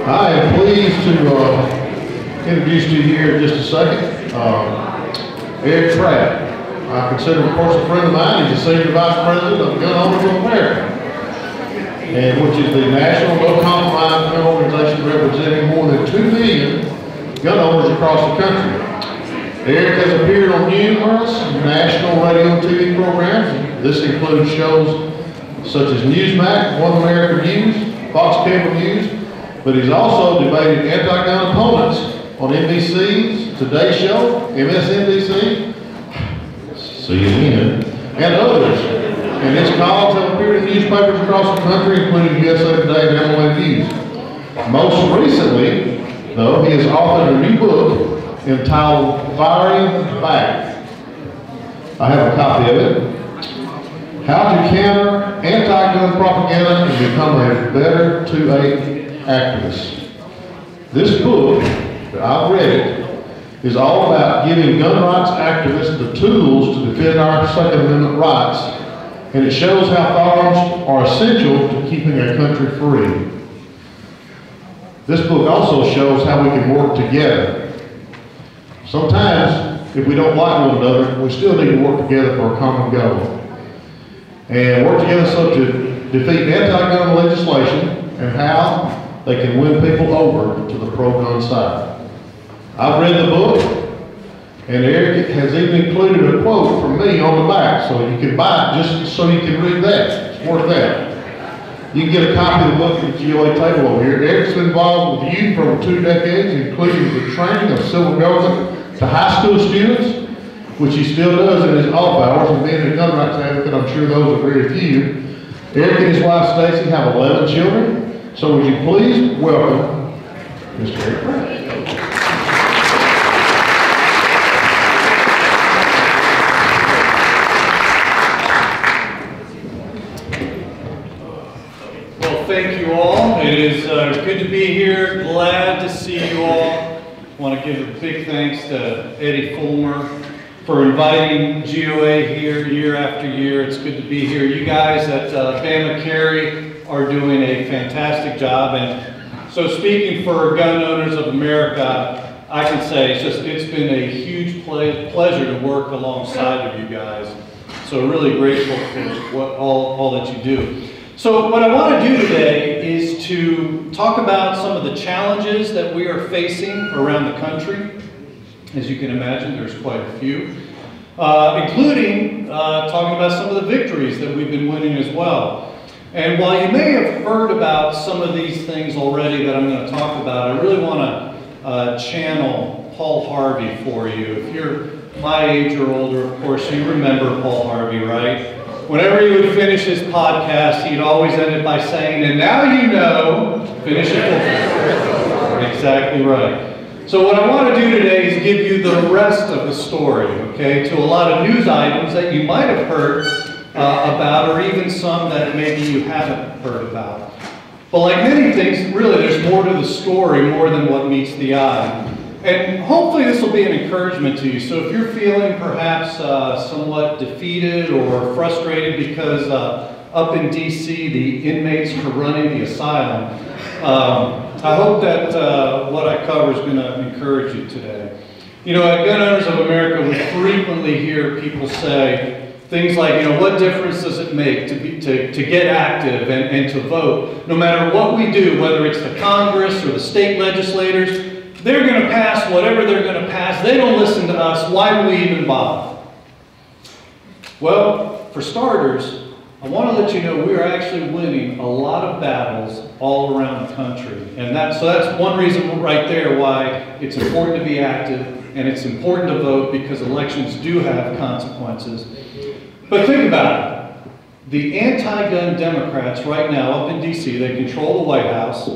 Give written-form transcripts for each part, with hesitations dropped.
I am pleased to introduce to you here in just a second, Erich Pratt. I consider him, of course, a friend of mine. He's the Senior Vice President of Gun Owners of America, and which is the national no-compromise gun organization representing more than 2 million gun owners across the country. Erich has appeared on numerous national radio and TV programs. This includes shows such as Newsmax, One American News, Fox Cable News, but he's also debated anti-gun opponents on NBC's Today Show, MSNBC, CNN, and others. And his columns have appeared in newspapers across the country, including USA Today and Illinois News. Most recently, though, he has authored a new book entitled Firing Back. I have a copy of it. How to Counter Anti-Gun Propaganda and Become a Better 2A Activist. This book, I've read it, is all about giving gun rights activists the tools to defend our Second Amendment rights, and it shows how firearms are essential to keeping a country free. This book also shows how we can work together. Sometimes, if we don't like one another, we still need to work together for a common goal. And work together so to defeat anti-gun legislation and how they can win people over to the pro-gun side. I've read the book, and Erich has even included a quote from me on the back, so you can buy it just so you can read that. It's worth that. You can get a copy of the book at the GOA table over here. Erich's been involved with youth for over 2 decades, including the training of civil government to high school students, which he still does in his off hours, and being a gun rights advocate, I'm sure those are very few. Erich and his wife Stacy have 11 children. So would you please welcome Mr. Erich Pratt. Well, thank you all. It is good to be here. Glad to see you all. I want to give a big thanks to Eddie Fulmer for inviting GOA here year after year. It's good to be here. You guys at BamaCarry are doing a fantastic job, and so speaking for gun owners of America, I can say it's been a huge pleasure to work alongside of you guys. So really grateful for all that you do. So what I want to do today is to talk about some of the challenges that we are facing around the country. As you can imagine, there's quite a few, including talking about some of the victories that we've been winning as well. And while you may have heard about some of these things already that I'm going to talk about, I really want to channel Paul Harvey for you. If you're my age or older, of course, you remember Paul Harvey, right? Whenever he would finish his podcast, he'd always end it by saying, "And now you know," finish it. Exactly right. So what I want to do today is give you the rest of the story, okay, to a lot of news items that you might have heard about, or even some that maybe you haven't heard about. But like many things, really there's more to the story, more than what meets the eye. And hopefully this will be an encouragement to you. So if you're feeling perhaps somewhat defeated or frustrated because up in DC the inmates are running the asylum, I hope that what I cover is going to encourage you today. You know, at Gun Owners of America, we frequently hear people say things like, you know, what difference does it make to get active and to vote? No matter what we do, whether it's the Congress or the state legislators, they're going to pass whatever they're going to pass. They don't listen to us. Why do we even bother? Well, for starters, I want to let you know we are actually winning a lot of battles all around the country. And so that's one reason right there why it's important to be active and it's important to vote, because elections do have consequences. But think about it. The anti-gun Democrats right now up in DC, they control the White House,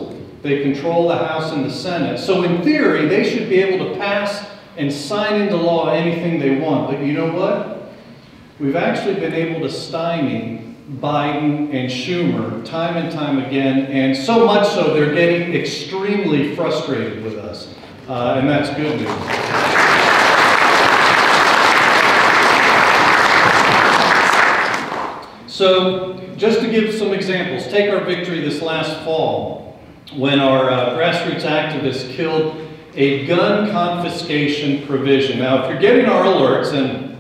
they control the House and the Senate. So in theory, they should be able to pass and sign into law anything they want. But you know what? We've actually been able to stymie Biden and Schumer time and time again, and so much so they're getting extremely frustrated with us. And that's good news. So, just to give some examples, take our victory this last fall when our grassroots activists killed a gun confiscation provision. Now, if you're getting our alerts, and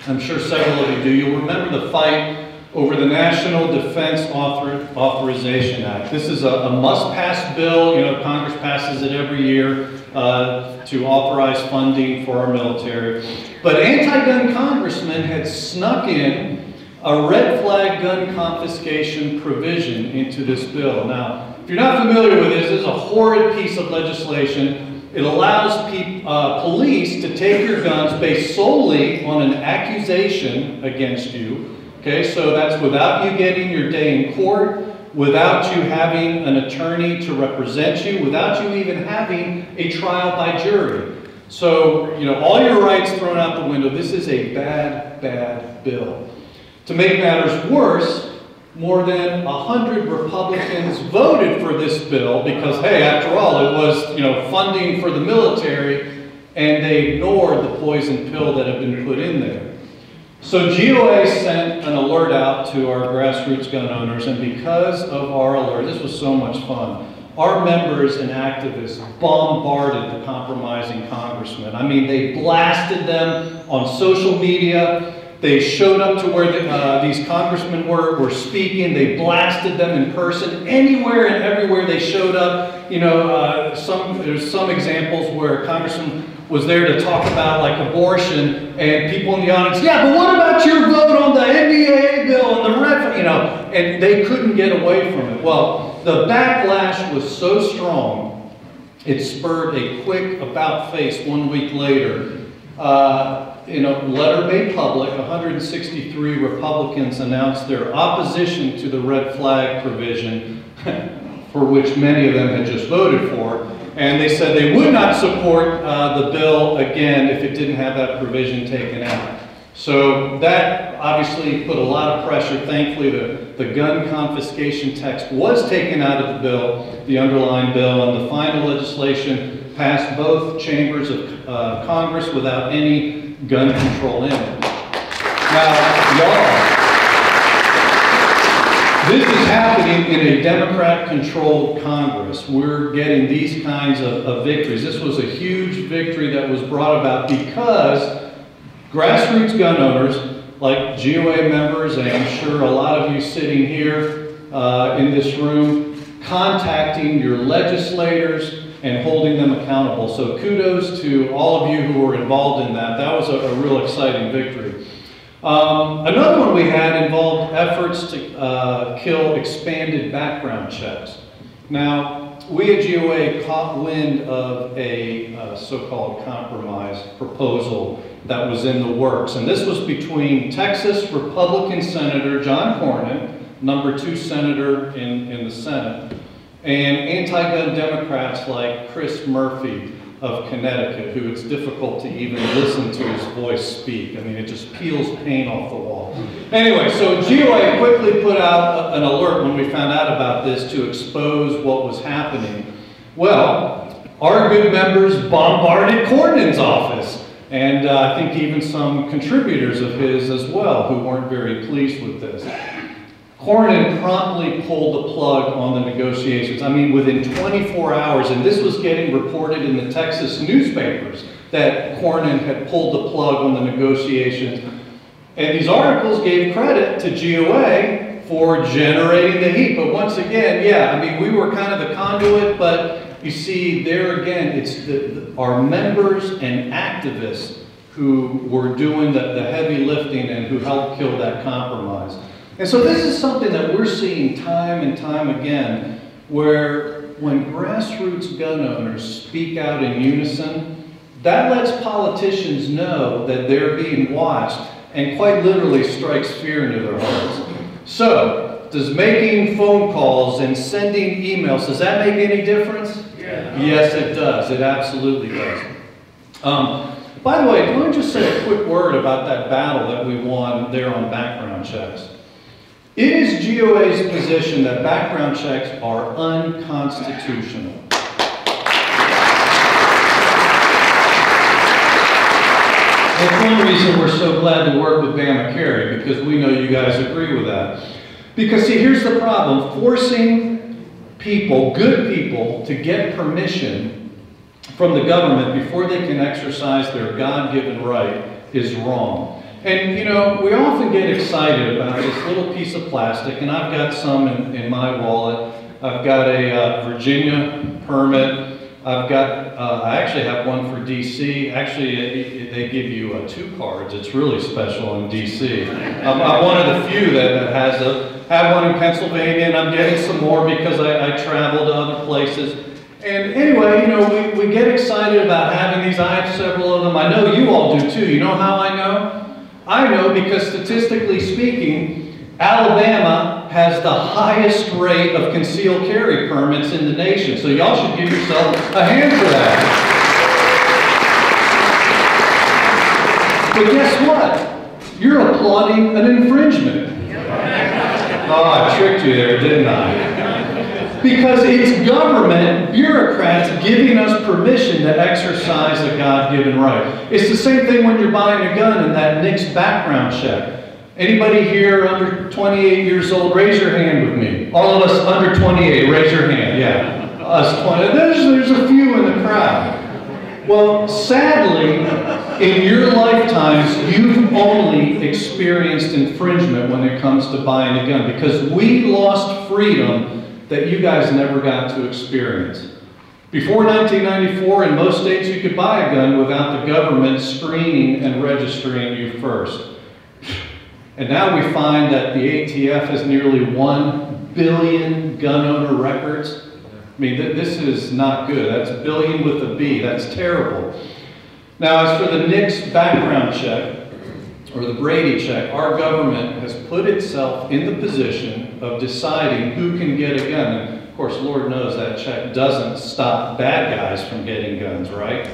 I'm sure several of you do, you'll remember the fight over the National Defense Authorization Act. This is a must-pass bill. You know, Congress passes it every year to authorize funding for our military. But anti-gun congressmen had snuck in a red flag gun confiscation provision into this bill. Now, if you're not familiar with this is a horrid piece of legislation. It allows police to take your guns based solely on an accusation against you. Okay, so that's without you getting your day in court, without you having an attorney to represent you, without you even having a trial by jury. So, you know, all your rights thrown out the window. This is a bad, bad bill. To make matters worse, more than 100 Republicans voted for this bill because, hey, after all, it was, you know, funding for the military, and they ignored the poison pill that had been put in there. So GOA sent an alert out to our grassroots gun owners, and because of our alert, this was so much fun, our members and activists bombarded the compromising congressmen. I mean, they blasted them on social media. They showed up to where these congressmen were speaking. They blasted them in person. Anywhere and everywhere they showed up. You know, there's some examples where a congressman was there to talk about like abortion, and people in the audience, yeah, but what about your vote on the NDAA bill and the red, you know, and they couldn't get away from it. Well, the backlash was so strong, it spurred a quick about-face 1 week later. In a letter made public, 163 Republicans announced their opposition to the red flag provision, for which many of them had just voted for. And they said they would not support the bill again if it didn't have that provision taken out. So that obviously put a lot of pressure. Thankfully, the gun confiscation text was taken out of the bill, the underlying bill, and the final legislation passed both chambers of Congress without any gun control in it. Now, y'all, this is happening in a Democrat-controlled Congress. We're getting these kinds of victories. This was a huge victory that was brought about because grassroots gun owners, like GOA members, and I'm sure a lot of you sitting here in this room, contacting your legislators and holding them accountable. So kudos to all of you who were involved in that. That was a real exciting victory. Another one we had involved efforts to kill expanded background checks. Now, we at GOA caught wind of a so-called compromise proposal that was in the works. And this was between Texas Republican Senator John Cornyn, #2 senator in the Senate, and anti-gun Democrats like Chris Murphy of Connecticut, who it's difficult to even listen to his voice speak. I mean, it just peels paint off the wall. Anyway, so GOA quickly put out an alert when we found out about this to expose what was happening. Well, our good members bombarded Cornyn's office, and I think even some contributors of his as well who weren't very pleased with this. Cornyn promptly pulled the plug on the negotiations. I mean, within 24 hours, and this was getting reported in the Texas newspapers, that Cornyn had pulled the plug on the negotiations. And these articles gave credit to GOA for generating the heat. But once again, yeah, I mean, we were kind of the conduit, but you see, there again, it's our members and activists who were doing the heavy lifting and who helped kill that compromise. And so this is something that we're seeing time and time again, where when grassroots gun owners speak out in unison, that lets politicians know that they're being watched and quite literally strikes fear into their hearts. So, does making phone calls and sending emails, does that make any difference? Yeah. Yes, it does. It absolutely does. By the way, let me just say a quick word about that battle that we won there on background checks. It is GOA's position that background checks are unconstitutional. That's one reason we're so glad to work with BamaCarry, because we know you guys agree with that. Because see, here's the problem. Forcing people, good people, to get permission from the government before they can exercise their God-given right is wrong. And you know, we often get excited about this little piece of plastic, and I've got some in my wallet. I've got a Virginia permit. I've got, I actually have one for DC. Actually, they give you 2 cards. It's really special in DC. I'm one of the few that has have one in Pennsylvania, and I'm getting some more because I travel to other places. And anyway, you know, we get excited about having these. I have several of them. I know you all do too. You know how I know? I know because statistically speaking, Alabama has the highest rate of concealed carry permits in the nation. So y'all should give yourself a hand for that. But guess what? You're applauding an infringement. Oh, I tricked you there, didn't I? Because it's government bureaucrats giving us permission to exercise a God-given right. It's the same thing when you're buying a gun and that NICS background check. Anybody here under 28 years old, raise your hand with me. All of us under 28, raise your hand. Yeah, us 20. There's a few in the crowd. Well, sadly, in your lifetimes, you've only experienced infringement when it comes to buying a gun because we lost freedom that you guys never got to experience. Before 1994, in most states, you could buy a gun without the government screening and registering you first. And now we find that the ATF has nearly 1 billion gun owner records. I mean, this is not good. That's billion with a B. That's terrible. Now, as for the NICS background check, or the Brady check, our government has put itself in the position of deciding who can get a gun. And of course, Lord knows that check doesn't stop bad guys from getting guns, right?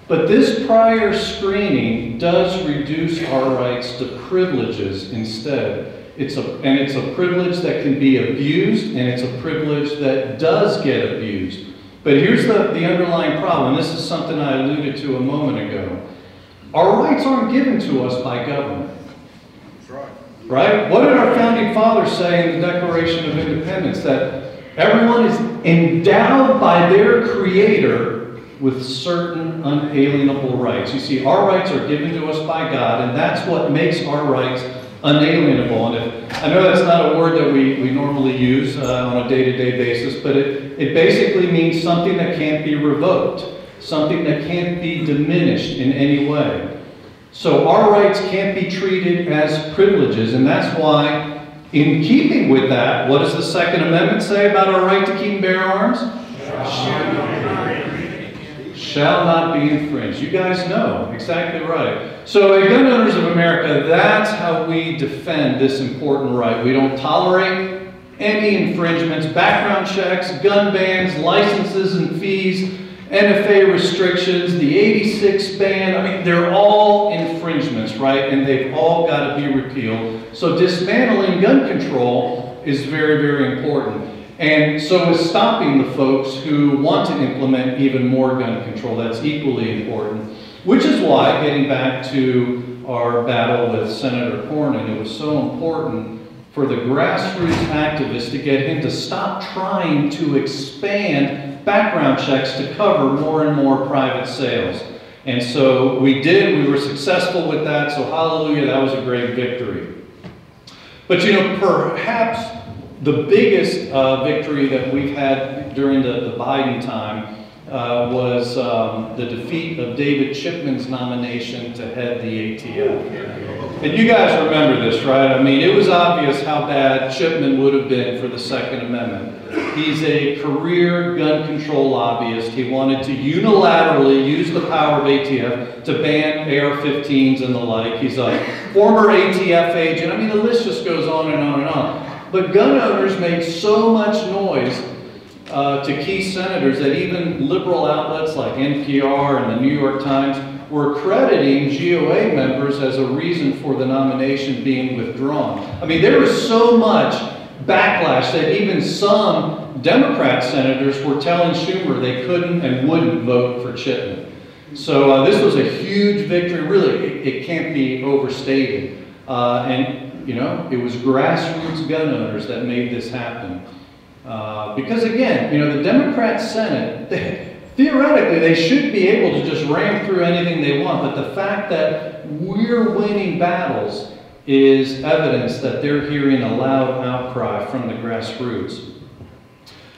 But this prior screening does reduce our rights to privileges instead. It's a privilege that can be abused, and it's a privilege that does get abused. But here's the underlying problem. This is something I alluded to a moment ago. Our rights aren't given to us by government. That's right. Right? What did our founding fathers say in the Declaration of Independence? That everyone is endowed by their Creator with certain unalienable rights. You see, our rights are given to us by God, and that's what makes our rights unalienable. And I know that's not a word that we normally use on a day-to-day basis, but it basically means something that can't be revoked, something that can't be diminished in any way. So our rights can't be treated as privileges, and that's why, in keeping with that, what does the Second Amendment say about our right to keep and bear arms? Shall not be infringed. You guys know, exactly right. So at Gun Owners of America, that's how we defend this important right. We don't tolerate any infringements, background checks, gun bans, licenses and fees, NFA restrictions, the 86 ban. I mean, they're all infringements, right? And they've all got to be repealed. So dismantling gun control is very, very important. And so is stopping the folks who want to implement even more gun control. That's equally important. Which is why, getting back to our battle with Senator Cornyn, it was so important for the grassroots activists to get him to stop trying to expand background checks to cover more and more private sales. And so we did. We were successful with that. So hallelujah, that was a great victory. But you know, perhaps the biggest victory that we've had during the Biden time was the defeat of David Chipman's nomination to head the ATF. And you guys remember this, right? I mean, it was obvious how bad Chipman would have been for the Second Amendment. He's a career gun control lobbyist. He wanted to unilaterally use the power of ATF to ban AR-15s and the like. He's a former ATF agent. I mean, the list just goes on and on and on. But gun owners made so much noise to key senators that even liberal outlets like NPR and the New York Times were crediting GOA members as a reason for the nomination being withdrawn. I mean, there was so much backlash that even some Democrat senators were telling Schumer they couldn't and wouldn't vote for Chipman. So this was a huge victory. Really, it can't be overstated. And you know, it was grassroots gun owners that made this happen. Because again, you know, the Democrat Senate, theoretically, they should be able to just ram through anything they want, but the fact that we're winning battles is evidence that they're hearing a loud outcry from the grassroots.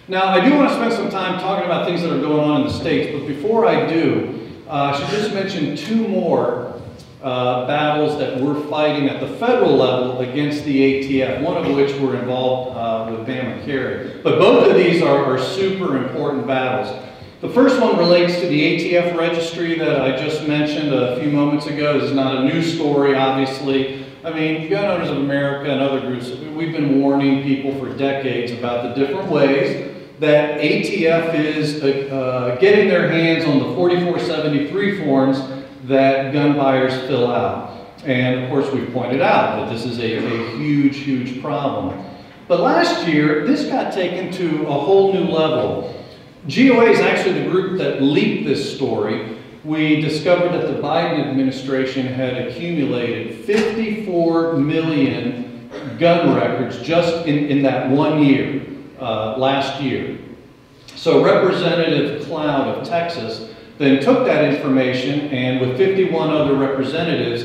Now, I do want to spend some time talking about things that are going on in the States, but before I do, I should just mention two more battles that we're fighting at the federal level against the ATF, one of which we're involved with BamaCarry. But both of these are super important battles. The first one relates to the ATF registry that I just mentioned a few moments ago. This is not a new story, obviously. I mean, Gun Owners of America and other groups, we've been warning people for decades about the different ways that ATF is getting their hands on the 4473 forms that gun buyers fill out. And of course, we've pointed out that this is a huge, huge problem. But last year, this got taken to a whole new level. GOA is actually the group that leaked this story. We discovered that the Biden administration had accumulated 54 million gun records just in that 1 year, last year. So Representative Cloud of Texas then took that information, and with 51 other representatives,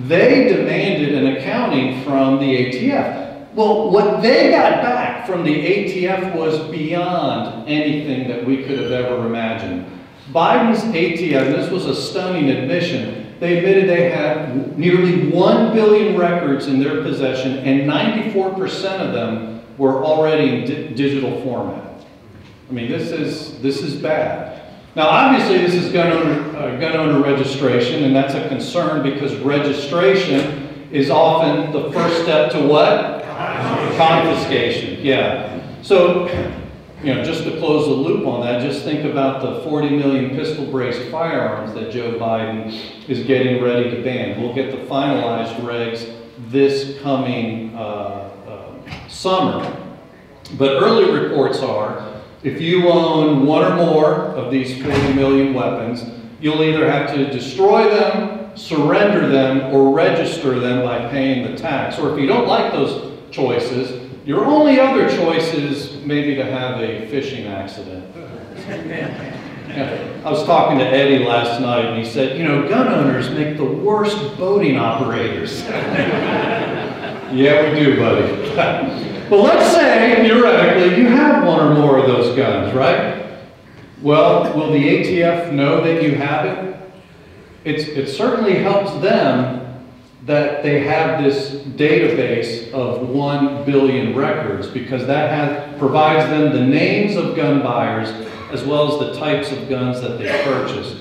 they demanded an accounting from the ATF. Well, what they got back from the ATF was beyond anything that we could have ever imagined. Biden's ATF, and this was a stunning admission, they admitted they had nearly 1 billion records in their possession, and 94% of them were already in digital format. I mean, this is bad. Now, obviously, this is gun owner registration, and that's a concern because registration is often the first step to what? Confiscation. Yeah. So, you know, just to close the loop on that, just think about the 40 million pistol-braced firearms that Joe Biden is getting ready to ban. We'll get the finalized regs this coming summer. But early reports are, if you own one or more of these 40 million weapons, you'll either have to destroy them, surrender them, or register them by paying the tax. Or if you don't like those choices, your only other choice is maybe to have a fishing accident. I was talking to Eddie last night, and he said, you know, gun owners make the worst boating operators. Yeah, we do, buddy. Well, let's say, theoretically, you have one or more of those guns, right? Well, will the ATF know that you have it? It certainly helps them that they have this database of 1 billion records, because that provides them the names of gun buyers as well as the types of guns that they purchase.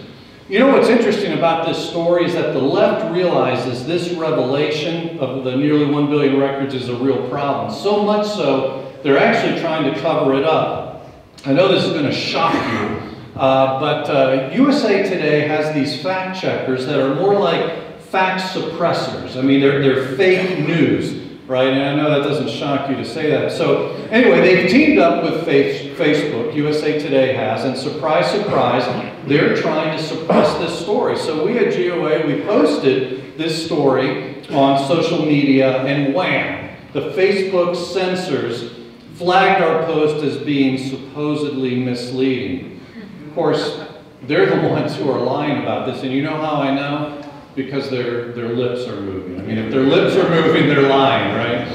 You know what's interesting about this story is that the left realizes this revelation of the nearly 1 billion records is a real problem. So much so, they're actually trying to cover it up. I know this is going to shock you, but USA Today has these fact checkers that are more like fact suppressors. I mean, they're fake news, right? And I know that doesn't shock you to say that. So anyway, they've teamed up with Facebook, USA Today has, and surprise, surprise, they're trying to suppress this story. So we at GOA, we posted this story on social media, and wham, the Facebook censors flagged our post as being supposedly misleading. Of course, they're the ones who are lying about this, and you know how I know? Because their lips are moving. I mean, if their lips are moving, they're lying, right?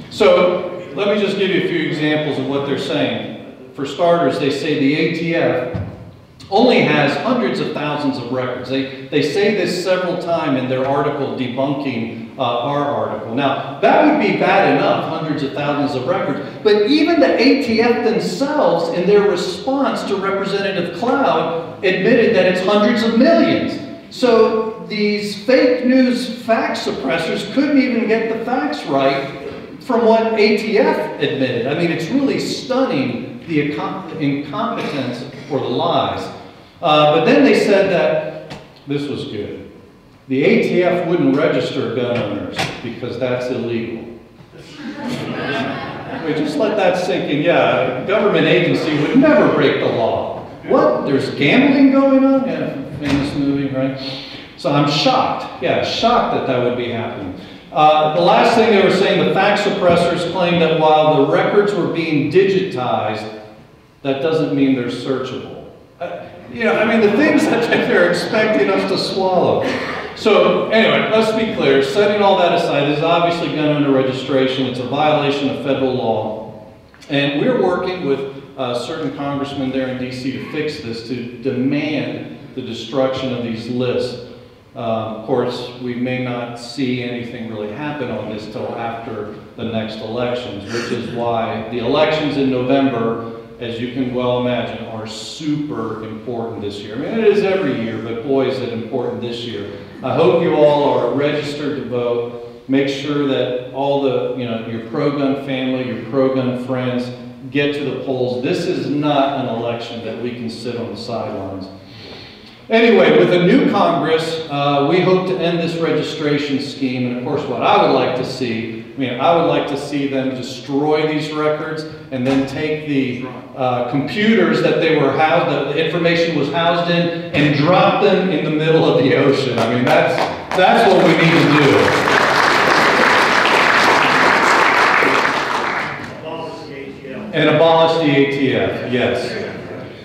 So let me just give you a few examples of what they're saying. For starters, they say the ATF only has hundreds of thousands of records. They say this several times in their article debunking our article. Now, that would be bad enough, hundreds of thousands of records, but even the ATF themselves, in their response to Representative Cloud, admitted that it's hundreds of millions. So these fake news fact suppressors couldn't even get the facts right from what ATF admitted. I mean, it's really stunning, the incompetence or the lies. But then they said that this was good. The ATF wouldn't register gun owners because that's illegal. Wait, just let that sink in. Yeah, a government agency would never break the law. What? There's gambling going on? Yeah, famous movie, right? So I'm shocked. Yeah, shocked that that would be happening. The last thing they were saying, the fact suppressors claimed that while the records were being digitized, that doesn't mean they're searchable. You know, I mean, the things that they're expecting us to swallow. So anyway, let's be clear, setting all that aside, this is obviously gun owner registration. It's a violation of federal law. And we're working with certain congressmen there in DC to fix this, to demand the destruction of these lists. Of course, we may not see anything really happen on this till after the next elections, which is why the elections in November, as you can well imagine, are super important this year. I mean, it is every year, but boy, is it important this year. I hope you all are registered to vote. Make sure that all the, you know, your pro-gun family, your pro-gun friends get to the polls. This is not an election that we can sit on the sidelines. Anyway, with a new Congress, we hope to end this registration scheme. And of course, what I would like to see, I would like to see them destroy these records and then take the computers that they were housed, the information was housed in, and drop them in the middle of the ocean. I mean, that's what we need to do. And abolish the ATF, yes.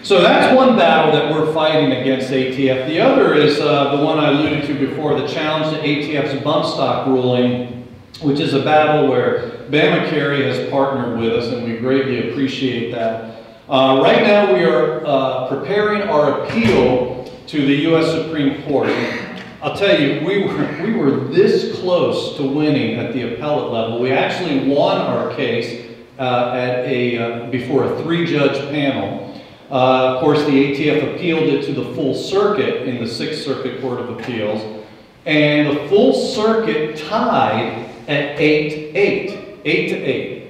So that's one battle that we're fighting against ATF. The other is the one I alluded to before, the challenge to ATF's bump stock ruling, which is a battle where BamaCarry has partnered with us, and we greatly appreciate that. Right now we are preparing our appeal to the U.S. Supreme Court. I'll tell you, we were this close to winning at the appellate level. We actually won our case before a 3-judge panel. Of course, the ATF appealed it to the full circuit in the 6th Circuit Court of Appeals, and the full circuit tied at 8-8.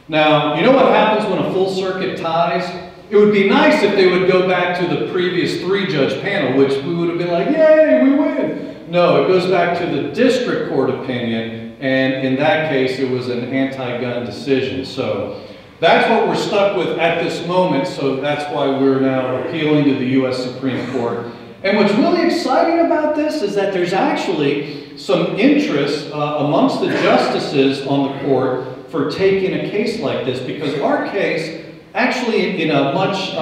Now, you know what happens when a full circuit ties? It would be nice if they would go back to the previous 3-judge panel, which we would have been like, yay, we win. No, it goes back to the district court opinion, and in that case, it was an anti-gun decision. So that's what we're stuck with at this moment, so that's why we're now appealing to the U.S. Supreme Court. And what's really exciting about this is that there's actually some interest amongst the justices on the court for taking a case like this, because our case actually, in a much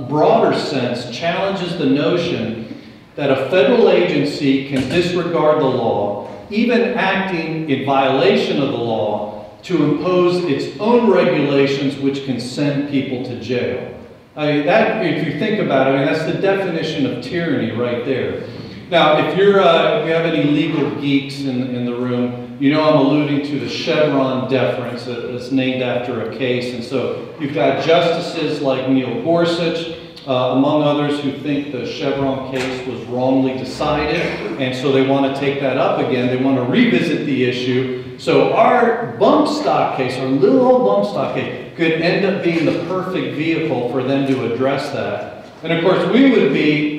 broader sense, challenges the notion that a federal agency can disregard the law, even acting in violation of the law, to impose its own regulations which can send people to jail. I mean, that, if you think about it, I mean, that's the definition of tyranny right there. Now, if you have any legal geeks in the room, you know I'm alluding to the Chevron deference that's named after a case. And so you've got justices like Neil Gorsuch, among others, who think the Chevron case was wrongly decided, and so they want to take that up again. They want to revisit the issue. So our bump stock case, our little old bump stock case, could end up being the perfect vehicle for them to address that. And of course, we would be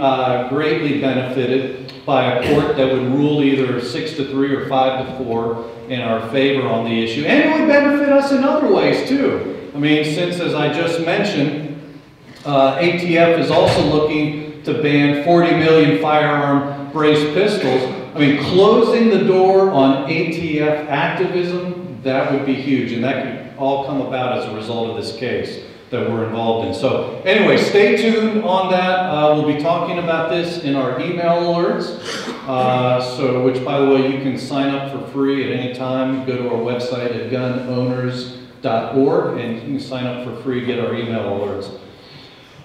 greatly benefited by a court that would rule either 6-3 or 5-4 in our favor on the issue. And it would benefit us in other ways too. I mean, since, as I just mentioned, ATF is also looking to ban 40 million firearm braced pistols. I mean, closing the door on ATF activism, that would be huge, and that could all come about as a result of this case that we're involved in. So anyway, stay tuned on that. We'll be talking about this in our email alerts, which, by the way, you can sign up for free at any time. Go to our website at gunowners.org, and you can sign up for free, get our email alerts.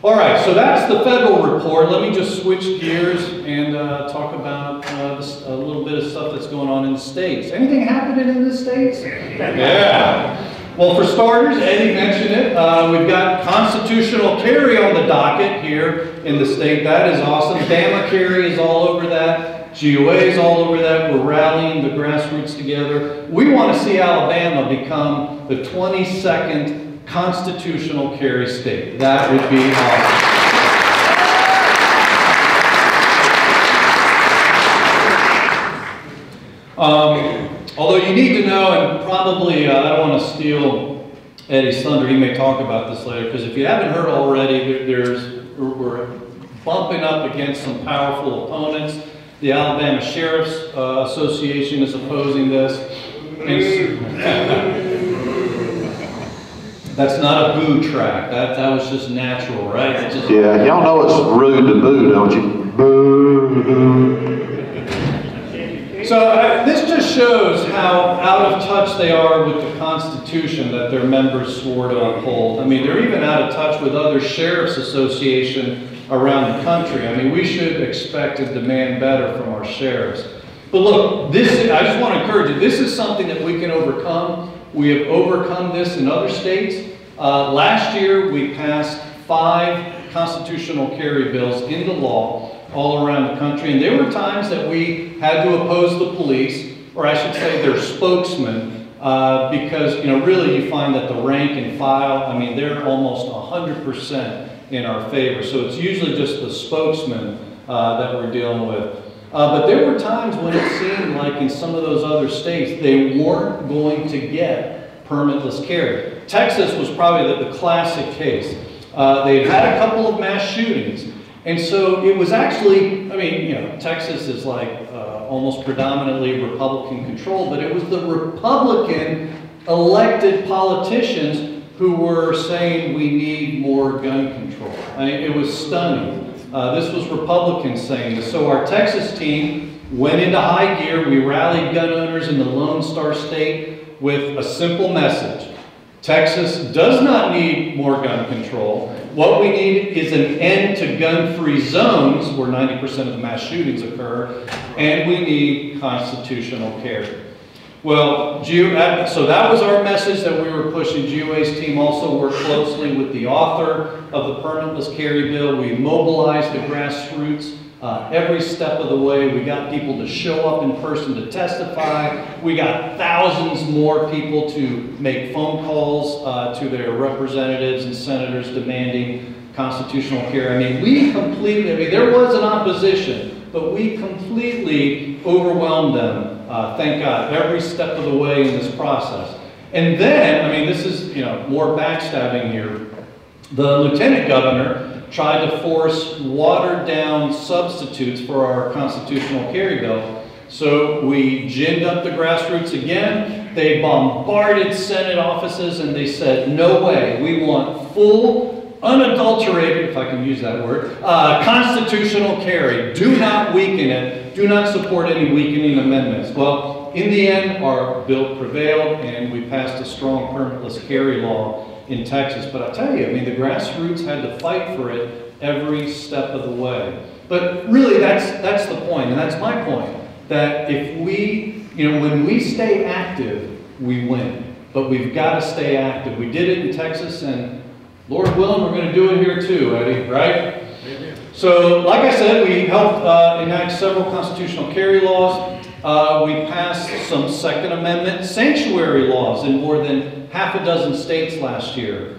All right, so that's the federal report. Let me just switch gears and talk about a little bit of stuff that's going on in the states. Anything happening in the states? Yeah. Well, for starters, Eddie mentioned it. We've got constitutional carry on the docket here in the state. That is awesome. BamaCarry is all over that. GOA is all over that. We're rallying the grassroots together. We want to see Alabama become the 22nd constitutional carry state. That would be awesome. Although you need to know, and probably I don't want to steal Eddie's thunder, he may talk about this later, because if you haven't heard already, we're bumping up against some powerful opponents. The Alabama Sheriff's Association is opposing this. That's not a boo track. That was just natural, right? Yeah, y'all know it's rude to boo, don't you? Boo. So this just shows how out of touch they are with the Constitution that their members swore to uphold. I mean, they're even out of touch with other sheriff's associations around the country. I mean, we should expect and demand better from our sheriffs. But look, I just want to encourage you, this is something that we can overcome. We have overcome this in other states. Last year, we passed 5 constitutional carry bills into law all around the country. And there were times that we had to oppose the police, or I should say their spokesman, because, you know, really you find that the rank and file, I mean, they're almost 100% in our favor. So it's usually just the spokesman that we're dealing with. But there were times when it seemed like in some of those other states, they weren't going to get permitless carry. Texas was probably the classic case. They'd had a couple of mass shootings. And so it was actually, I mean, you know, Texas is like almost predominantly Republican controlled, but it was the Republican elected politicians who were saying we need more gun control. I mean, it was stunning. This was Republicans saying this. So our Texas team went into high gear. We rallied gun owners in the Lone Star State with a simple message. Texas does not need more gun control. What we need is an end to gun-free zones where 90% of the mass shootings occur, and we need constitutional carry. Well, so that was our message that we were pushing. GOA's team also worked closely with the author of the permitless carry bill. We mobilized the grassroots every step of the way. We got people to show up in person to testify. We got thousands more people to make phone calls to their representatives and senators demanding constitutional carry. I mean, there was an opposition, but we completely overwhelmed them, thank God, every step of the way in this process. And then, I mean, this is, you know, more backstabbing here. The lieutenant governor tried to force watered-down substitutes for our constitutional carry bill. So we ginned up the grassroots again. They bombarded Senate offices and they said, no way, we want full, unadulterated, if I can use that word, constitutional carry. Do not weaken it. Do not support any weakening amendments. Well, in the end, our bill prevailed and we passed a strong permitless carry law in Texas. But I tell you, I mean, the grassroots had to fight for it every step of the way. But really, that's the point, and that's my point, that if we, you know, when we stay active, we win. But we've got to stay active. We did it in Texas, and Lord willing, we're going to do it here too, Eddie, right? Amen. So, like I said, we helped enact several constitutional carry laws. We passed some Second Amendment sanctuary laws in more than half a dozen states last year.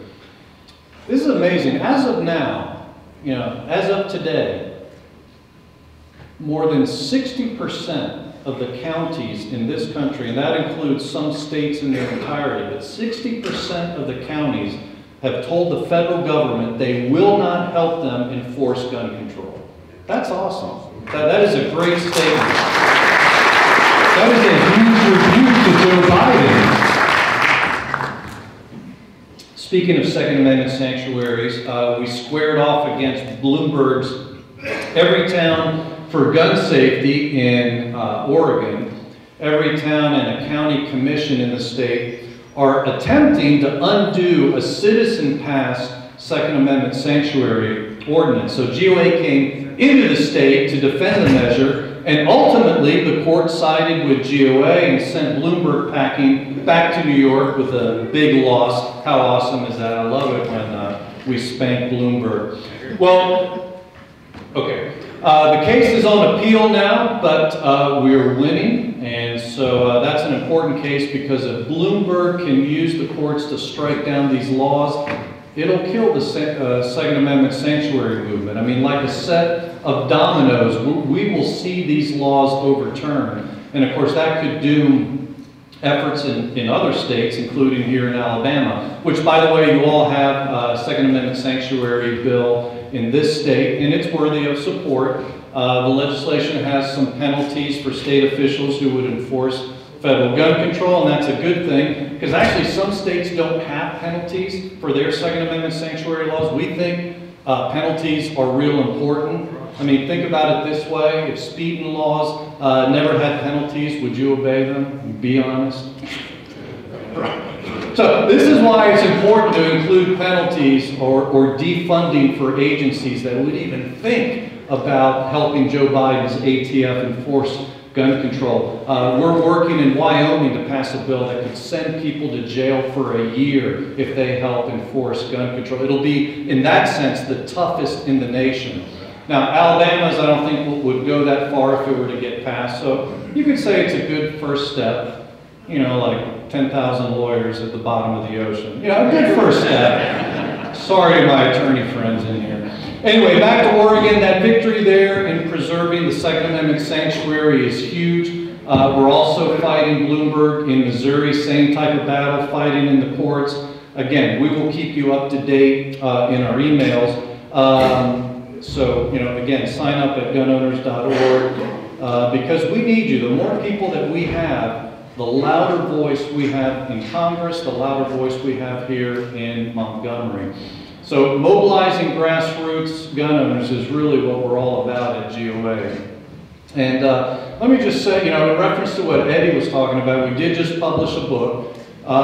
This is amazing. As of now, you know, as of today, more than 60% of the counties in this country, and that includes some states in their entirety, but 60% of the counties have told the federal government they will not help them enforce gun control. That's awesome. That is a great statement. That is a huge rebuke to Joe Biden. Speaking of Second Amendment sanctuaries, we squared off against Bloomberg's Everytown for Gun Safety in Oregon. Everytown and a county commission in the state are attempting to undo a citizen-passed Second Amendment sanctuary ordinance. So GOA came into the state to defend the measure, and ultimately the court sided with GOA and sent Bloomberg packing back to New York with a big loss. How awesome is that? I love it when we spank Bloomberg. Well, okay. The case is on appeal now, but we're winning, and so that's an important case because if Bloomberg can use the courts to strike down these laws, it'll kill the Second Amendment sanctuary movement. I mean, like a set of dominoes, we will see these laws overturned. And of course, that could doom efforts in other states, including here in Alabama, which, by the way, you all have a Second Amendment sanctuary bill in this state, and it's worthy of support. The legislation has some penalties for state officials who would enforce federal gun control, and that's a good thing, because actually some states don't have penalties for their Second Amendment sanctuary laws. We think penalties are real important. I mean, think about it this way. If speeding laws never had penalties, would you obey them? Be honest. So this is why it's important to include penalties or defunding for agencies that would even think about helping Joe Biden's ATF enforce gun control. We're working in Wyoming to pass a bill that could send people to jail for a year if they help enforce gun control. It'll be, in that sense, the toughest in the nation. Now, Alabama's, I don't think would go that far if it were to get passed, so you could say it's a good first step. You know, like 10,000 lawyers at the bottom of the ocean. You know, a good first step. Sorry to my attorney friends in here. Anyway, back to Oregon. That victory there in preserving the Second Amendment sanctuary is huge. We're also fighting Bloomberg in Missouri, same type of battle, fighting in the courts. Again, we will keep you up to date in our emails. So, you know, again, sign up at gunowners.org because we need you. The more people that we have, the louder voice we have in Congress, the louder voice we have here in Montgomery. So mobilizing grassroots gun owners is really what we're all about at GOA. And let me just say, you know, in reference to what Eddie was talking about, we did just publish a book.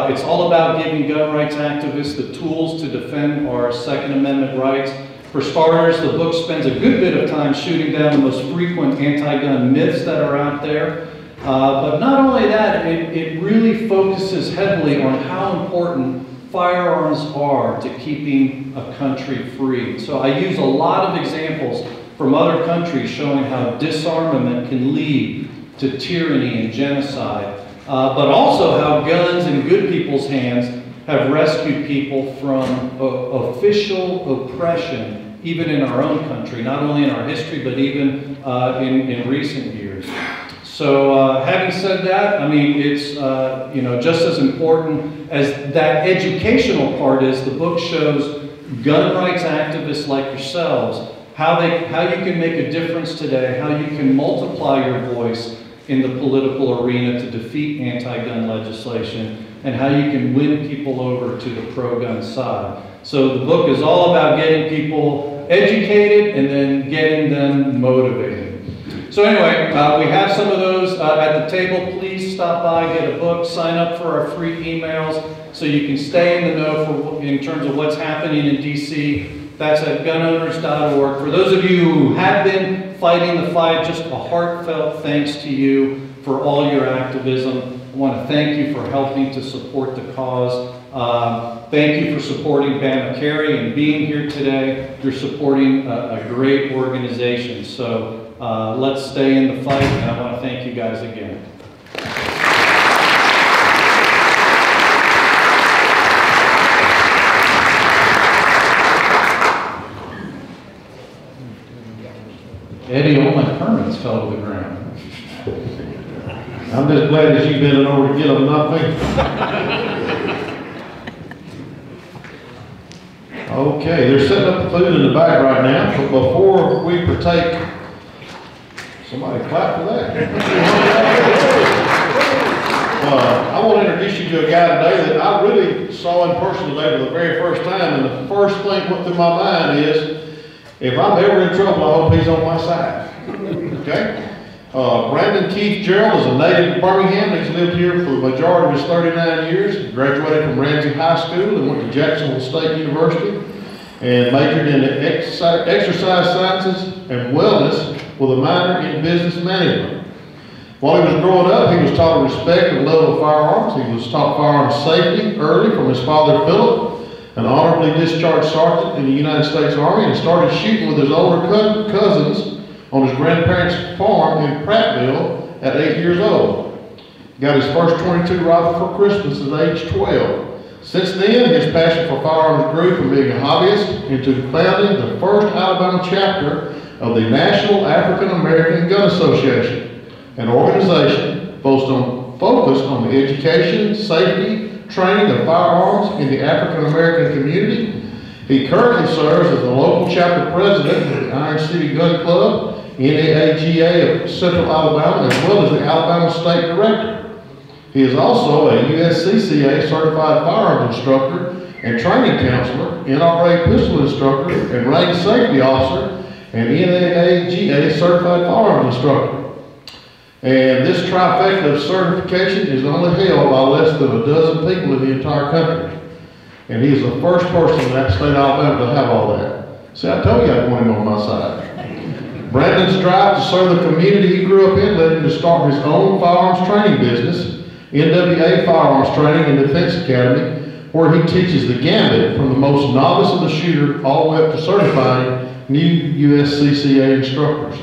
It's all about giving gun rights activists the tools to defend our Second Amendment rights. For starters, the book spends a good bit of time shooting down the most frequent anti-gun myths that are out there. But not only that, it really focuses heavily on how important firearms are to keeping a country free. So I use a lot of examples from other countries showing how disarmament can lead to tyranny and genocide, but also how guns in good people's hands have rescued people from official oppression, even in our own country, not only in our history, but even in recent years. So having said that, I mean, it's you know, just as important as that educational part is, the book shows gun rights activists like yourselves how you can make a difference today, how you can multiply your voice in the political arena to defeat anti-gun legislation, and how you can win people over to the pro-gun side. So the book is all about getting people educated and then getting them motivated. So anyway, we have some of those at the table. Please stop by, get a book, sign up for our free emails so you can stay in the know in terms of what's happening in DC. That's at gunowners.org. For those of you who have been fighting the fight, just a heartfelt thanks to you for all your activism. I want to thank you for helping to support the cause. Thank you for supporting BamaCarry and being here today. You're supporting a great organization. So let's stay in the fight, and I want to thank you guys again. Eddie, all my permits fell to the ground. I'm just glad that you've been over to get them, not me. Okay, they're setting up the food in the back right now, but before we partake, somebody clap for that. I want to introduce you to a guy today that I really saw in person today for the very first time, and the first thing went through my mind is, if I'm ever in trouble, I hope he's on my side. Okay? Brandon Keith Gerald is a native of Birmingham. He's lived here for the majority of his 39 years. He graduated from Ramsey High School and went to Jacksonville State University and majored in exercise sciences and wellness with a minor in business management. While he was growing up, he was taught respect and love of firearms. He was taught firearms safety early from his father, Philip, an honorably discharged sergeant in the United States Army, and started shooting with his older cousins on his grandparents' farm in Prattville at 8 years old. Got his first .22 rifle for Christmas at age 12. Since then, his passion for firearms grew from being a hobbyist into founding the first Alabama chapter of the National African American Gun Association, an organization focused on the education, safety, training of firearms in the African American community, He currently serves as the local chapter president of the Iron City Gun Club, NAAGA of Central Alabama, as well as the Alabama State Director. He is also a USCCA certified firearms instructor and training counselor, NRA pistol instructor, and range safety officer, and NAAGA certified firearms instructor. And this trifecta of certification is only held by less than a dozen people in the entire country. And he is the first person in that state of Alabama to have all that. See, I told you I'd want him on my side. Brandon's drive to serve the community he grew up in led him to start his own firearms training business, NWA Firearms Training and Defense Academy, where he teaches the gambit from the most novice of the shooter all the way up to certifying new USCCA instructors.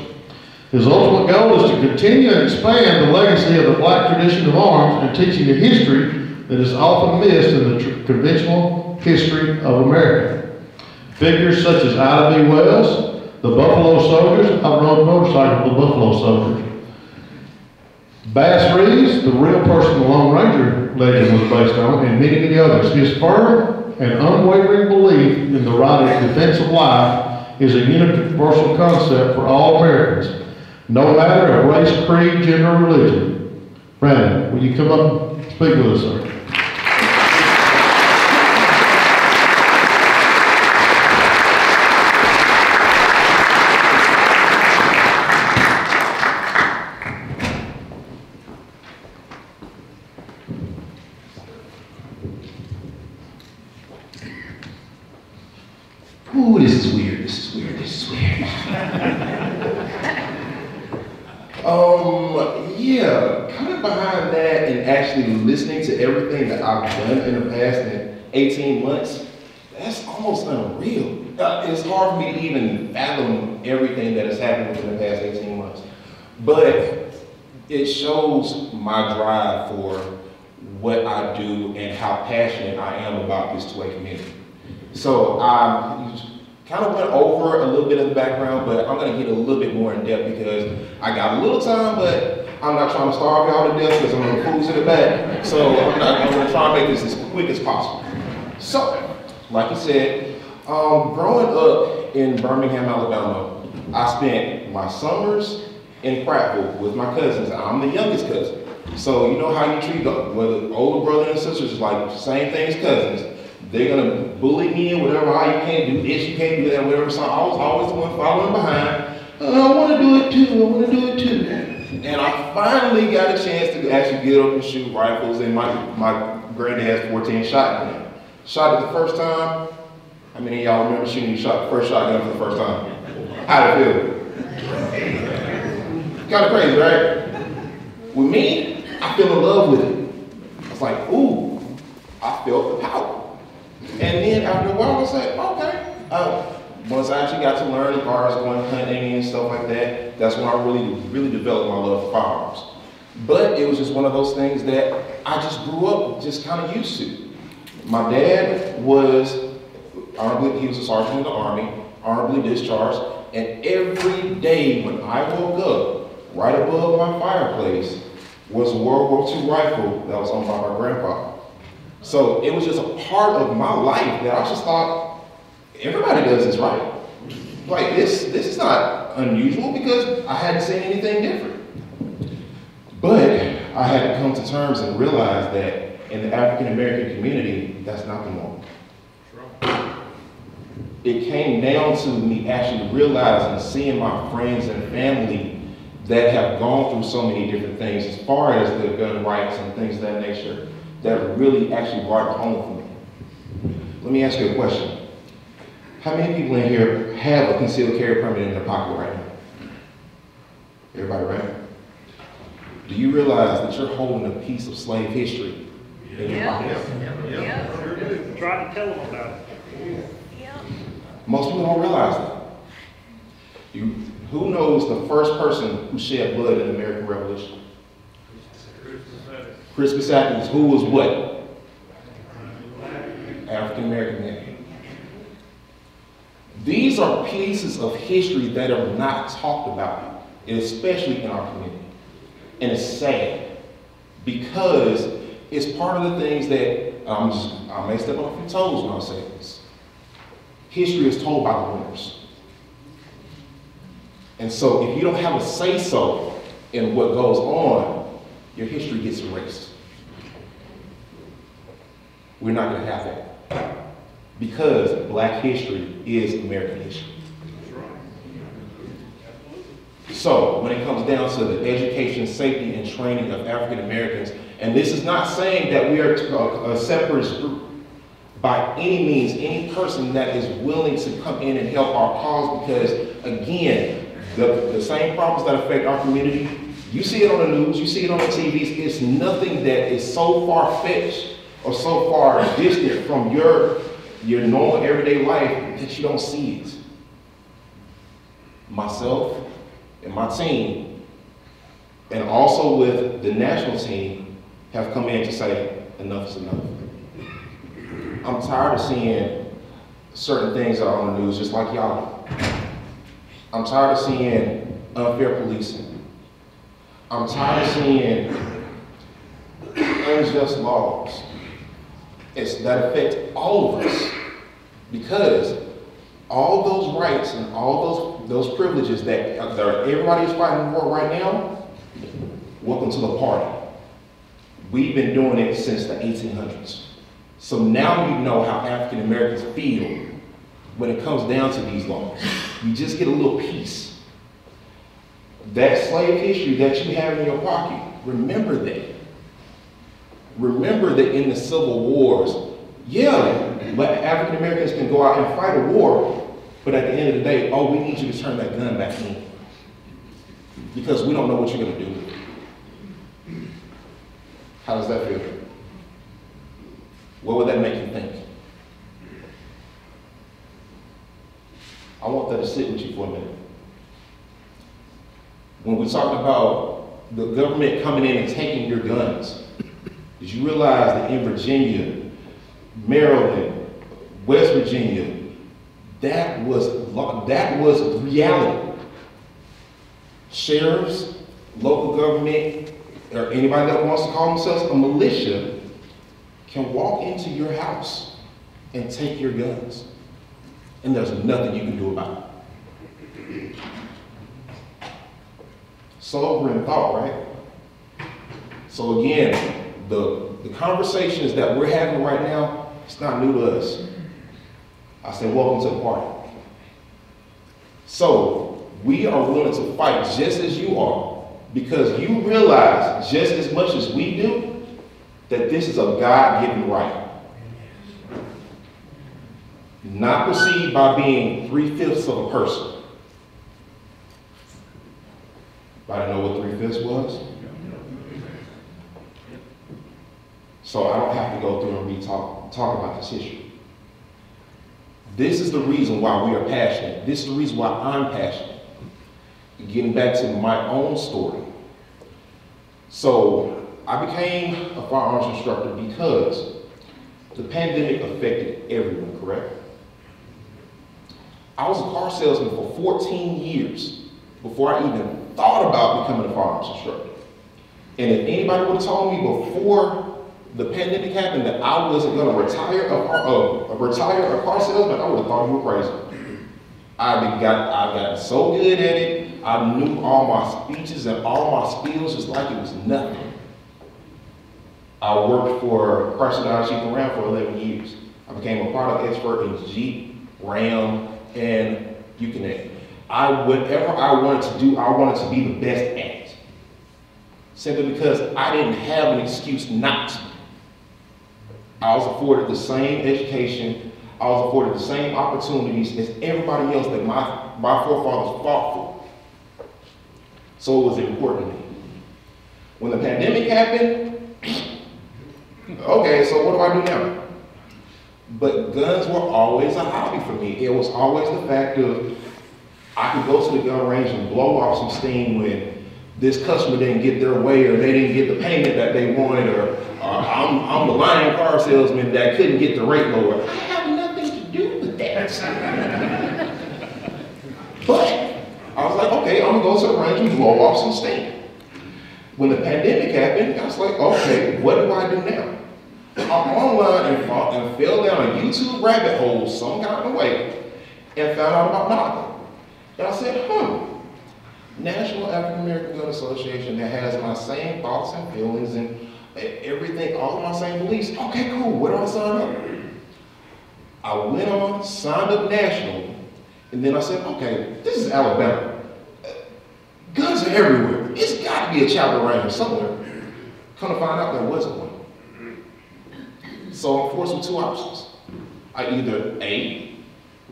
His ultimate goal is to continue and expand the legacy of the black tradition of arms and teaching a history that is often missed in the conventional history of America. Figures such as Ida B. Wells, the Buffalo Soldiers, I rode motorcycle with the Buffalo Soldiers. Bass Reeves, the real person the Lone Ranger legend was based on, and many, many others. His firm and unwavering belief in the right of defense of life is a universal concept for all Americans, no matter of race, creed, gender, or religion. Brandon, will you come up and speak with us, sir? Ooh, this is weird, this is weird, this is weird. Yeah, coming behind that and actually listening to everything that I've done in the past in 18 months, that's almost unreal. It's hard for me to even fathom everything that has happened within the past 18 months. But it shows my drive for what I do and how passionate I am about this two-way community. So I kind of went over a little bit of the background, but I'm gonna get a little bit more in depth because I got a little time, but I'm not trying to starve y'all to death because I'm gonna fools in the back. So I'm gonna try and make this as quick as possible. So, like you said, growing up in Birmingham, Alabama, I spent my summers in Prattville with my cousins. I'm the youngest cousin. So you know how you treat whether older brother and sisters is like the same thing as cousins. They're gonna bully me or whatever, how you can't do this, you can't do that, whatever. So I was always the one following behind. I wanna do it too, I wanna do it too. And I finally got a chance to actually get up and shoot rifles, and my granddad's 14 shotgun. Shot it the first time. How many of y'all remember shooting the first shotgun for the first time? How'd it feel? Kind of crazy, right? With me, I fell in love with it. I was like, ooh, I felt the power. And then after a while, I was like, okay. Once I actually got to learn as far as going hunting and stuff like that, that's when I really developed my love for firearms. But it was just one of those things that I just grew up just kind of used to. My dad was he was a sergeant in the Army, honorably discharged, and every day when I woke up, right above my fireplace was a World War II rifle that was owned by my grandpa. So it was just a part of my life that I just thought, everybody does this, right? Like this is not unusual because I hadn't seen anything different. But I had to come to terms and realize that in the African American community, that's not the norm. It came down to me actually realizing, seeing my friends and family that have gone through so many different things as far as the gun rights and things of that nature, that really actually brought it home for me. Let me ask you a question. How many people in here have a concealed carry permit in their pocket right now? Everybody, right? Do you realize that you're holding a piece of slave history in your pocket? Yeah. Sure do. Try to tell them about it. Yeah. Most people don't realize that. Who knows the first person who shed blood in the American Revolution? Crispus Attucks, who was what? African American man. These are pieces of history that are not talked about, especially in our community. And it's sad because it's part of the things that I may step on a few toes when I say this. history is told by the winners. And so if you don't have a say-so in what goes on, your history gets erased. We're not going to have that. Because Black history is American history. So when it comes down to the education, safety, and training of African Americans, and this is not saying that we are a separatist group. By any means, any person that is willing to come in and help our cause, because again, the same problems that affect our community, you see it on the news, you see it on the TVs, it's nothing that is so far-fetched or so far distant from your normal everyday life that you don't see it. Myself and my team, and also with the national team, have come in to say, enough is enough. I'm tired of seeing certain things that are on the news, just like y'all. I'm tired of seeing unfair policing. I'm tired of seeing unjust laws that affect all of us, because all those rights and all those privileges that everybody is fighting for right now, welcome to the party. We've been doing it since the 1800s. So now you know how African Americans feel when it comes down to these laws. You just get a little piece. That slave history that you have in your pocket, remember that. Remember that in the Civil Wars, yeah, African Americans can go out and fight a war, but at the end of the day, oh, we need you to turn that gun back in. Because we don't know what you're going to do with it. How does that feel? What would that make you think? I want that to sit with you for a minute. When we talk about the government coming in and taking your guns, did you realize that in Virginia, Maryland, West Virginia, that was reality. Sheriffs, local government, or anybody that wants to call themselves a militia can walk into your house and take your guns. And there's nothing you can do about it. Sobering thought, right? So again, the conversations that we're having right now, it's not new to us. I say welcome to the party. So we are willing to fight just as you are, because you realize just as much as we do that this is a God-given right. Not perceived by being 3/5 of a person. Anybody know what 3/5 was? So I don't have to go through and talk about this issue. This is the reason why we are passionate. This is the reason why I'm passionate. Getting back to my own story. So I became a firearms instructor because the pandemic affected everyone, correct? I was a car salesman for 14 years before I even thought about becoming a firearms instructor. And if anybody would have told me before the pandemic happened that I wasn't going to retire a car salesman, I would have thought you were crazy. I got so good at it. I knew all my speeches and all my spiels just like it was nothing. I worked for Chrysler Dodge Jeep and Ram for 11 years. I became a product expert in Jeep, Ram, and you can name it. Whatever I wanted to do, I wanted to be the best at it. Simply because I didn't have an excuse not to. I was afforded the same education, I was afforded the same opportunities as everybody else that my forefathers fought for. So it was important to me. When the pandemic happened, okay, so what do I do now? But guns were always a hobby for me. It was always the fact of I could go to the gun range and blow off some steam when this customer didn't get their way, or they didn't get the payment that they wanted, or I'm the lying car salesman that couldn't get the rate lower. I have nothing to do with that. But I was like, okay, I'm gonna go to the range and blow off some steam. When the pandemic happened, I was like, okay, what do I do now? I'm online and fell down a YouTube rabbit hole some kind of way. and found out about NAGA. And I said, National African American Gun Association that has my same thoughts and feelings and everything, all of my same beliefs. Okay, cool, where do I sign up? I went on, signed up nationally, and then I said, okay, this is Alabama. Guns are everywhere. It's got to be a chapter around here somewhere. Come to find out there wasn't one. So I'm forced with two options. I either A,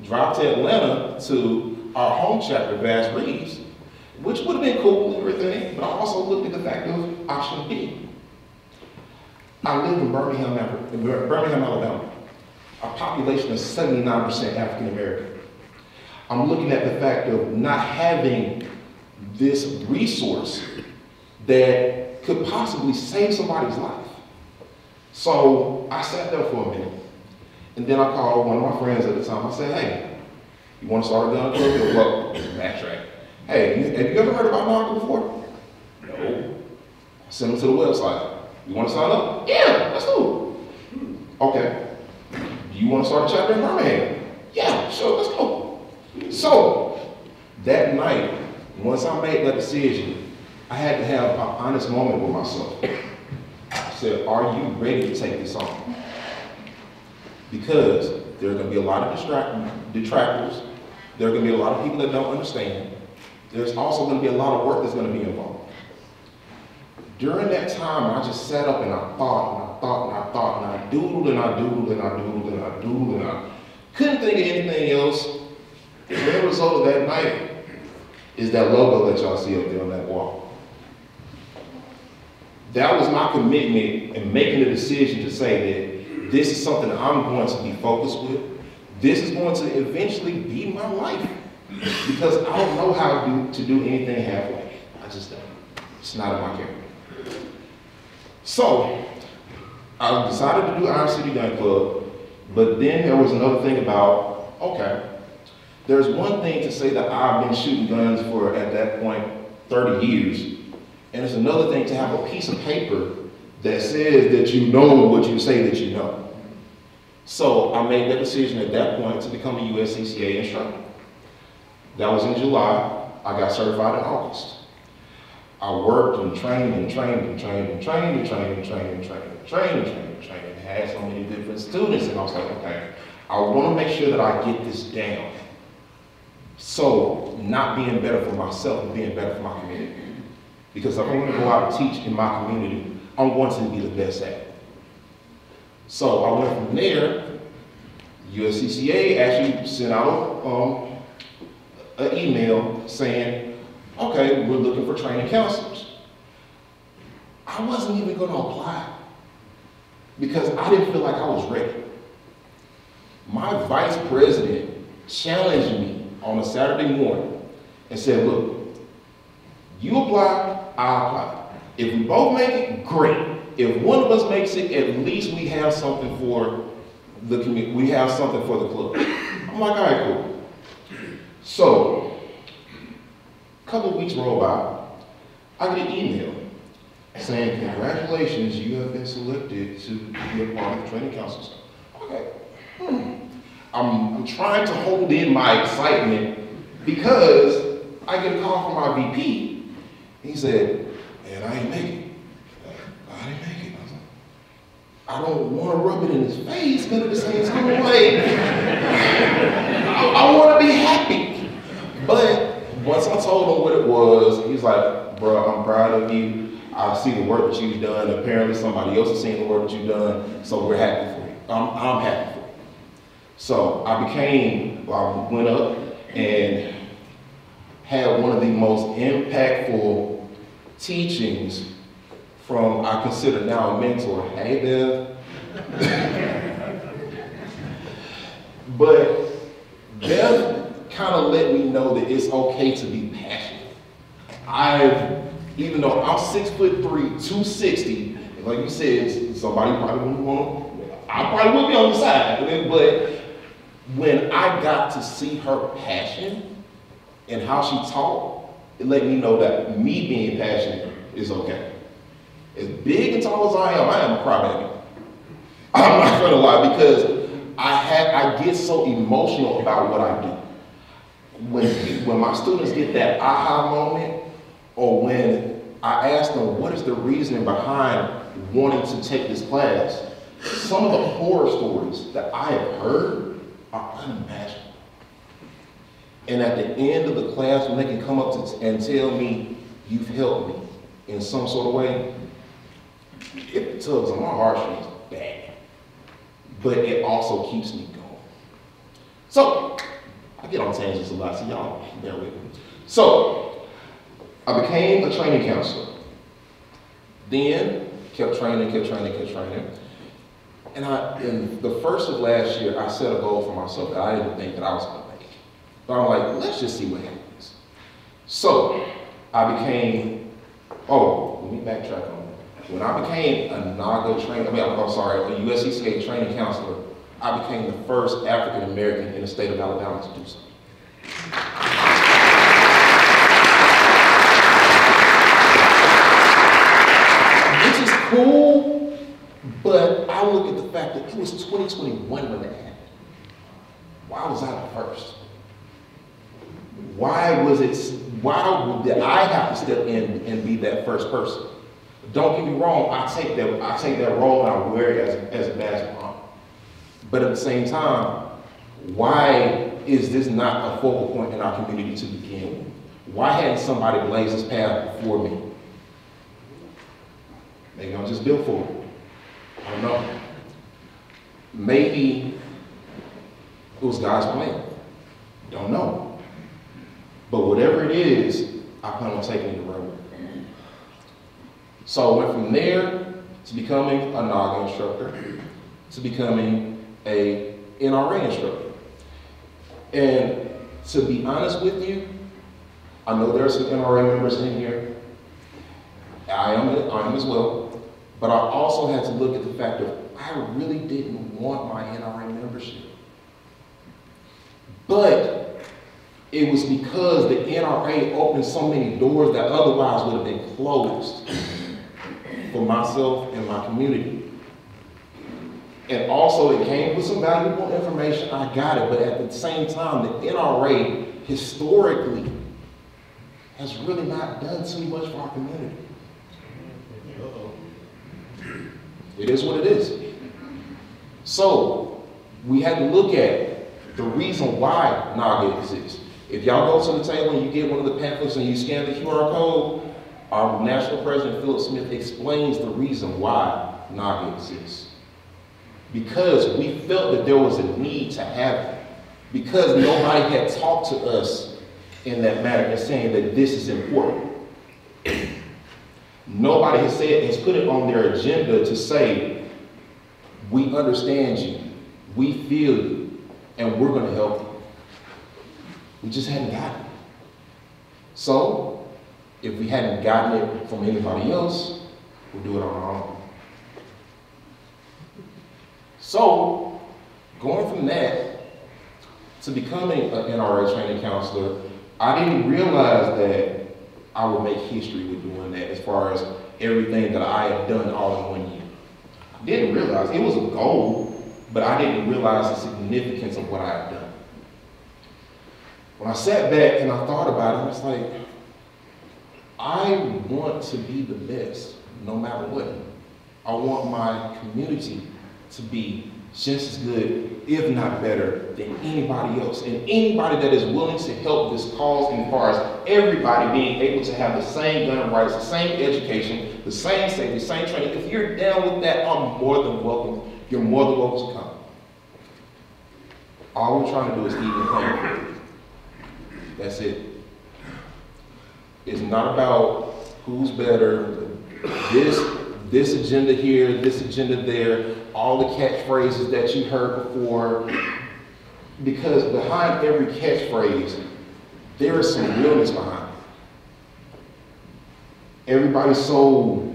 drive to Atlanta to our home chapter, Bass Reeves, which would have been cool and everything, but I also looked at the fact of option B. I live in Birmingham, Alabama, a population of 79% African American. I'm looking at the fact of not having this resource that could possibly save somebody's life. So I sat there for a minute, and then I called one of my friends at the time. I said, hey, you want to start a gun club? Well, backtrack. Hey, have you ever heard about NAGA before? No. I sent them to the website. You want to sign up? Yeah, let's do it. Okay. Do you want to start a chapter in Birmingham? Yeah, sure, let's go. So, that night, once I made that decision, I had to have an honest moment with myself. I said, are you ready to take this on? Because there are going to be a lot of detractors. There are going to be a lot of people that don't understand. There's also going to be a lot of work that's going to be involved. During that time, I just sat up and I thought, and I thought, and I thought, and I doodled, and I doodled, and I doodled, and I doodled, and I couldn't think of anything else. The end result of that night is that logo that y'all see up there on that wall. That was my commitment in making the decision to say that this is something that I'm going to be focused with. This is going to eventually be my life. Because I don't know how to do anything halfway. I just don't. It's not in my character. So, I decided to do Iron City Gun Club, but then there was another thing about, okay, there's one thing to say that I've been shooting guns for, at that point, 30 years, and it's another thing to have a piece of paper that says that you know what you say that you know. So, I made that decision at that point to become a USCCA instructor. That was in July. I got certified in August. I worked and trained and trained and trained and trained and trained and trained and trained and trained and trained and trained and had so many different students, and I was like, okay, I want to make sure that I get this down. So, not being better for myself, but being better for my community. Because if I'm going to go out and teach in my community, I'm going to be the best at it. So I went from there. USCCA actually sent out an email saying, okay, we're looking for training counselors. I wasn't even going to apply because I didn't feel like I was ready. My vice president challenged me on a Saturday morning and said, look, you apply, I apply. If we both make it, great. If one of us makes it, at least we have something for the community, we have something for the club. I'm like, all right, cool. So, a couple of weeks roll by, I get an email saying, congratulations, you have been selected to be a part of the training council. Okay. I'm trying to hold in my excitement because I get a call from my VP. He said, man, I ain't make it. I didn't make it. I was like, I don't want to rub it in his face, but at the same time, I'm like, I want to be happy. But once I told him what it was, he's like, bro, I'm proud of you. I see the work that you've done. Apparently somebody else has seen the work that you've done, so we're happy for you. I'm happy for you. So I went up and had one of the most impactful teachings from, I consider now a mentor. Hey, Bev. But Bev kind of let me know that it's okay to be passionate. Even though I'm 6'3", 260, and like you said, somebody probably wouldn't want to, I probably would be on the side, but when I got to see her passion and how she taught, it let me know that me being passionate is okay. As big and tall as I am a crybaby. I'm not gonna lie, because I get so emotional about what I do. when my students get that aha moment, or when I ask them what is the reasoning behind wanting to take this class, some of the horror stories that I have heard are unimaginable. And at the end of the class, when they can come up and tell me, you've helped me in some sort of way, it tugs on my heartstrings bad. But it also keeps me going. So, I get on tangents a lot, so y'all bear with me. So, I became a training counselor. Then, kept training. And in the first of last year, I set a goal for myself that I didn't think that I was gonna make. But I'm like, let's just see what happens. So, I became, let me backtrack on that. When I became a a USC State training counselor, I became the first African American in the state of Alabama to do so. Which is cool, but I look at the fact that it was 2021 when that happened. Why was I the first? Why did I have to step in and be that first person? Don't get me wrong, I take that role and I wear it as a badge of honor. But at the same time, why is this not a focal point in our community to begin with? Why hadn't somebody blazed this path before me? Maybe I'm just built for it. I don't know. Maybe it was God's plan. Don't know. But whatever it is, I plan on taking it the road. So I went from there to becoming a NAGA instructor, to becoming a NRA instructor. And to be honest with you, I know there are some NRA members in here. I am as well. But I also had to look at the fact that I really didn't want my NRA membership. But it was because the NRA opened so many doors that otherwise would have been closed for myself and my community. And also it came with some valuable information, I got it, but at the same time, the NRA historically has really not done too much for our community. It is what it is. So we had to look at the reason why NAGA exists. If y'all go to the table and you get one of the pamphlets and you scan the QR code, our National President Philip Smith explains the reason why NAGA exists. Because we felt that there was a need to have it. Because nobody had talked to us in that matter and saying that this is important. Nobody has put it on their agenda to say, we understand you, we feel you, and we're going to help you. We just hadn't gotten it. So, if we hadn't gotten it from anybody else, we'll do it on our own. So, going from that to becoming an NRA training counselor, I didn't realize that I would make history with doing that as far as everything that I had done all in 1 year. I didn't realize, it was a goal, but I didn't realize the significance of what I had done. When I sat back and I thought about it, I was like, I want to be the best, no matter what. I want my community to be just as good, if not better, than anybody else. And anybody that is willing to help this cause, as far as everybody being able to have the same gun rights, the same education, the same safety, the same training. If you're down with that, I'm more than welcome. You're more than welcome to come. All we're trying to do is even playing field. That's it. It's not about who's better, this agenda here, this agenda there, all the catchphrases that you heard before, because behind every catchphrase, there is some realness behind it. Everybody's so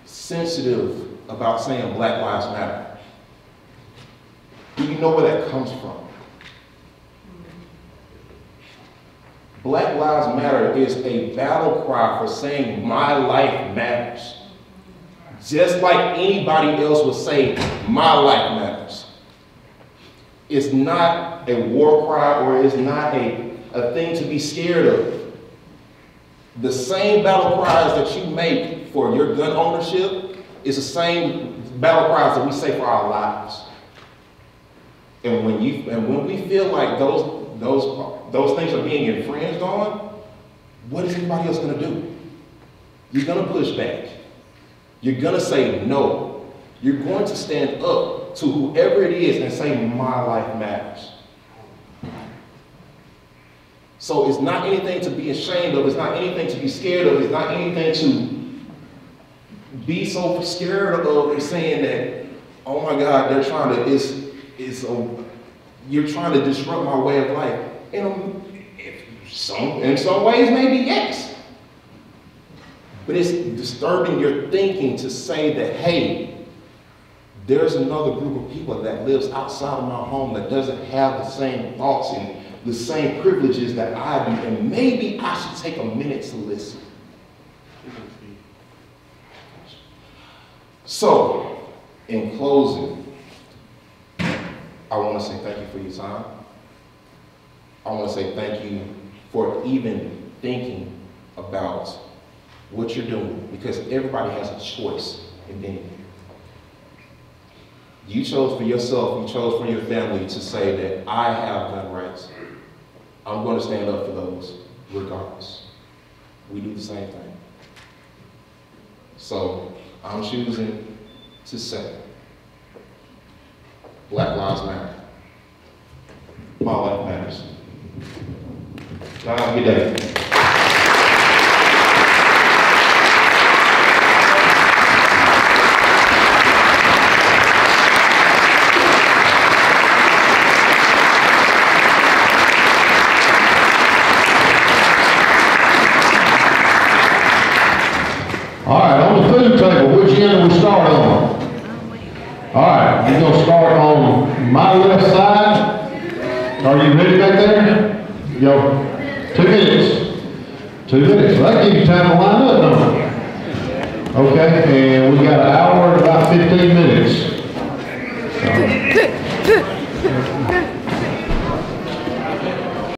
sensitive about saying Black Lives Matter. Do you know where that comes from? Black Lives Matter is a battle cry for saying my life matters. Just like anybody else would say, my life matters. It's not not a war cry, or it's not a thing to be scared of. The same battle cries that you make for your gun ownership is the same battle cries that we say for our lives. And when we feel like those things are being infringed on, what is anybody else going to do? You're going to push back. You're going to say no. You're going to stand up to whoever it is and say, my life matters. So it's not anything to be ashamed of. It's not anything to be scared of. It's not anything to be so scared of and saying that, oh my God, they're trying to, you're trying to disrupt my way of life. In some ways, maybe yes. But it's disturbing your thinking to say that, hey, there's another group of people that lives outside of my home that doesn't have the same thoughts and the same privileges that I do, and maybe I should take a minute to listen. So, in closing, I want to say thank you for your time. I want to say thank you for even thinking about what you're doing, because everybody has a choice in being here. You chose for yourself, you chose for your family to say that I have gun rights. I'm going to stand up for those regardless. We do the same thing. So I'm choosing to say, Black Lives Matter. My life matters. Y'all have a good day. All right, on the food table, which end do we start on? All right, you're going to start on my left side. Are you ready back there? Yo, 2 minutes. 2 minutes. So that gives you time to line up, don't it? Okay, and we got an hour and about 15 minutes.